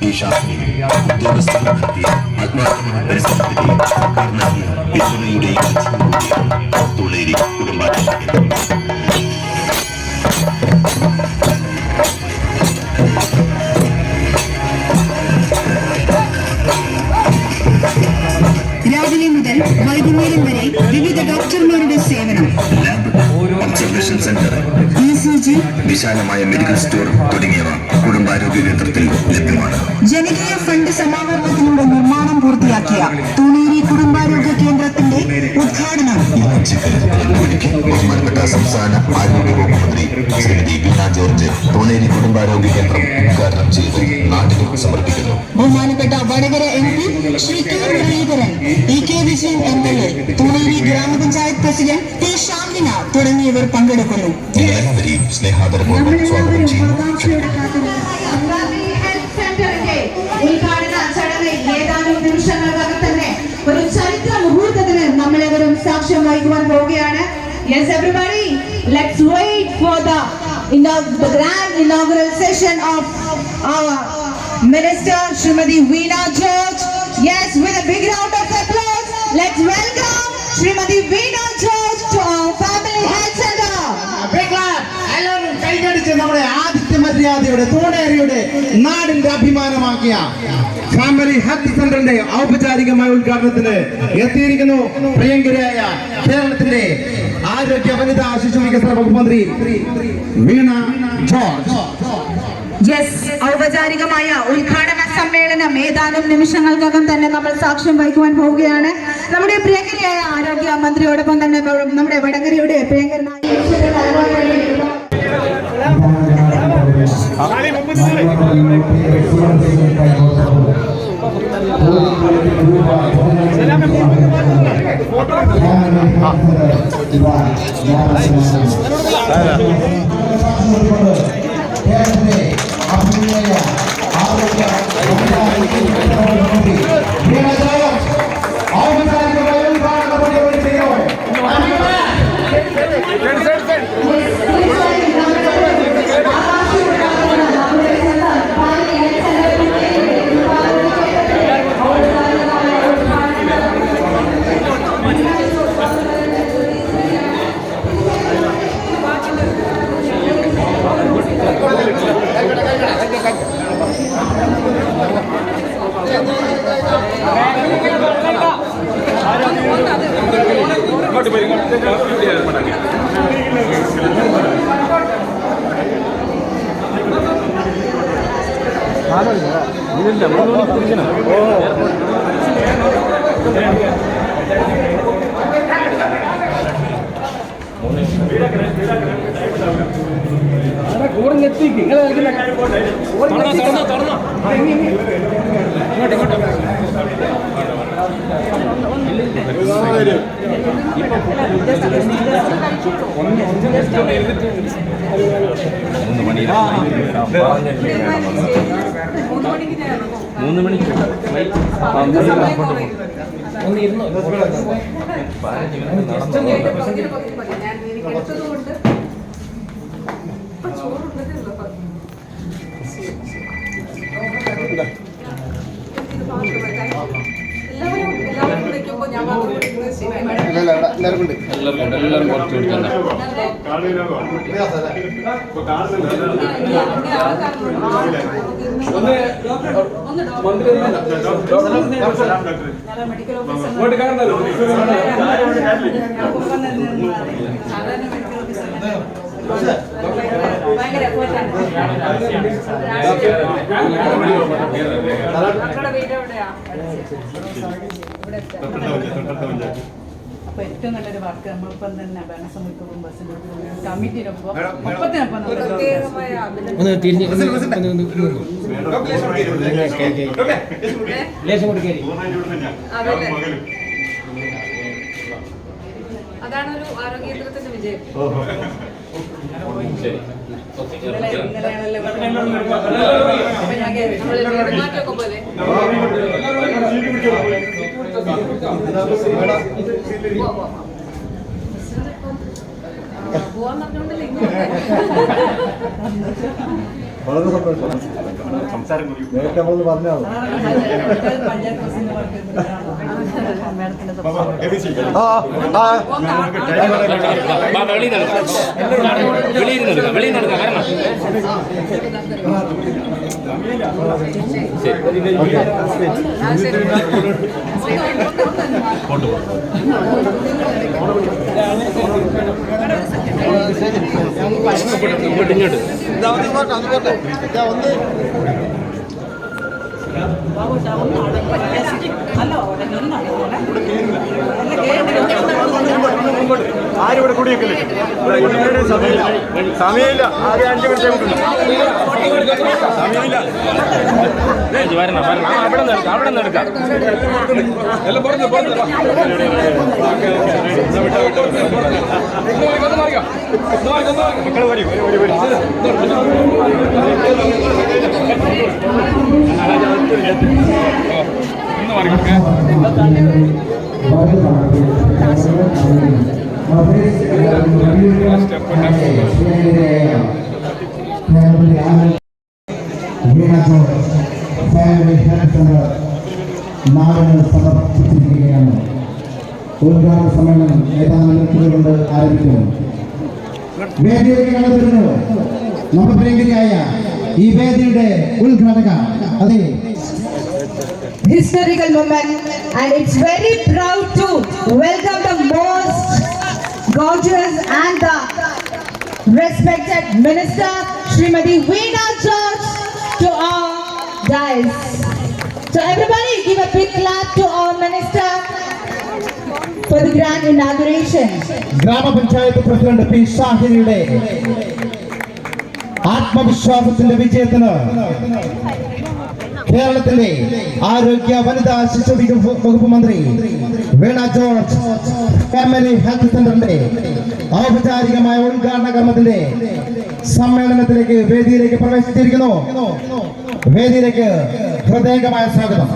ഈ ശാസ്ത്രി ഉദ്യോഗസ്ഥർ നടത്തിയ ആത്മാർത്ഥമായ പരിശ്രമത്തിന്റെയും സർക്കാരിനായ പിന്തുണയുടെയും തുളേരി കുടുംബാരോഗ്യ രാവിലെ മുതൽ വൈകുന്നേരം വരെ വിവിധ ഡോക്ടർമാരുടെ സേവനം, ഒബ്സർവേഷൻ സെന്റർ, ECG, വിശാലമായ മെഡിക്കൽ സ്റ്റോർ തുടങ്ങിയവ കുടുംബാരോഗ്യ കേന്ദ്രത്തിൽ ലഭ്യമാണ്. ജനകീയ ഫണ്ട് സമാഹരണത്തിലൂടെ നിർമ്മാണം പൂർത്തിയാക്കിയ തൂണേരി കുടുംബാരോഗ്യ കേന്ദ്രത്തിന്റെ ഉദ്ഘാടനം ബഹുമാനപ്പെട്ട സംസ്ഥാന ആരോഗ്യ വകുപ്പ് മന്ത്രി ശ്രീമതി വീണ ജോർജ് തൂണേരി കുടുംബാരോഗ്യ കേന്ദ്രം ഉദ്ഘാടനം ചെയ്ത് നാടിന് സമർപ്പിക്കുന്നു. ബഹുമാനപ്പെട്ട Vadakara MP Shri K Muraleedharan, EK Vijayan MLA, Thooneri ഗ്രാമപഞ്ചായത്ത് പ്രസിഡന്റ് T ശാന്തിന തുടങ്ങിയവർ പങ്കെടുക്കുന്നു. നിങ്ങളെല്ലാവരെയും സ്നേഹാദരപൂർവ്വം സ്വാഗതം ചെയ്യുന്നു. ഉദ്ഘാടന ചടങ്ങ് ഏതാനും നിമിഷങ്ങൾക്കകം തന്നെ ഒരു ചരിത്ര മുഹൂർത്തത്തിന് നമ്മളെവരും സാക്ഷ്യം വഹിക്കുവാൻ പോവുകയാണ്. Yes, everybody, let's wait for the grand inaugural session of our Minister Srimati Veena George. Yes, with a big round of applause, let's welcome Srimati Veena George to our Family Health Center. Big clap. എല്ലാവരും കൈയടിച്ച് നമ്മുടെ ആദിത്യ മര്യാദയുടെ തൂണേരിയുടെ നാടിന്റെ അഭിമാനമാക്കിയ family health സെന്ററിന്റെ ഔപചാരികമായ ഉദ്ഘാടനത്തിന് എത്തിയിരിക്കുന്നു പ്രിയങ്കരിയായ കേരളത്തിന്റെ ആരോഗ്യ വനിതാ ശിശു വികസന വകുപ്പ് മന്ത്രി വീണ ജോർജ്. ഔപചാരികമായ ഉദ്ഘാടന സമ്മേളനം ഏതാനും നിമിഷങ്ങൾക്കകം തന്നെ നമ്മൾ സാക്ഷ്യം വഹിക്കുവാൻ പോവുകയാണ്. നമ്മുടെ പ്രിയങ്കരിയായ ആരോഗ്യ മന്ത്രിയോടൊപ്പം തന്നെ നമ്മുടെ വടകരയുടെ പ്രിയങ്കരനായ മൂന്ന് മണിക്ക് എല്ലാവരും കുറച്ച് അപ്പോൾ ഏറ്റവും നല്ലൊരു വർക്ക് നമ്മളിപ്പം തന്നെ ഭരണസമിതിക്കും ബസ്സിൻ്റെ കമ്മിറ്റിയിലൊപ്പം ഒപ്പത്തിനൊപ്പം അതാണ് ഒരു ആരോഗ്യ കേന്ദ്രത്തിന്റെ വിജയം. മാറ്റമൊക്കെ പോലെ പോവാൻ പറഞ്ഞോണ്ടല്ലേ വളരെ സന്തോഷം. നേരത്തെ നമ്മളൊന്ന് പറഞ്ഞാൽ പഞ്ചായത്ത് പ്രസിഡന്റ് മാഡത്തിന്റെ ആരും ഇവിടെ കൂടിയേക്കില്ലേ? സമയമില്ല. ആകെ 5 മിനിറ്റ് സമയമില്ല. അവിടെ നിന്ന് എടുക്കാം. എല്ലാം പറഞ്ഞു മക്കൾ വരും. നാടിന് സമർപ്പിച്ചിരിക്കുകയാണ്. ഉദ്ഘാടന സമ്മേളനം ഏതാനും മിനിറ്റുകൾ കൊണ്ട് ആരംഭിക്കുന്നു. വേദിയിലേക്ക് കടന്നു വരുന്നു നമ്മുടെ പ്രിയങ്കരിയായ ഈ വേദിയുടെ ഉദ്ഘാടക. അതെ, historical moment, and it's very proud to welcome the most gorgeous and the respected minister Srimati Veena George to our dais. So everybody give a big clap to our minister for the grand inauguration. ഗ്രാമപഞ്ചായത്ത് president P ഷാഹിനിയുടെ ആത്മവിശ്വാസത്തിന്റെ വിജയത്തിന് കേരളത്തിന്റെ ആരോഗ്യ വനിതാ ശിശു വകുപ്പ് മന്ത്രി വീണ George family health സെന്ററിന്റെ ഔപചാരികമായ ഉദ്ഘാടന കർമ്മത്തിന്റെ സമ്മേളനത്തിലേക്ക് വേദിയിലേക്ക് പ്രവേശിച്ചിരിക്കുന്നു. വേദിയിലേക്ക് ഹൃദയംഗമായ സ്വാഗതം.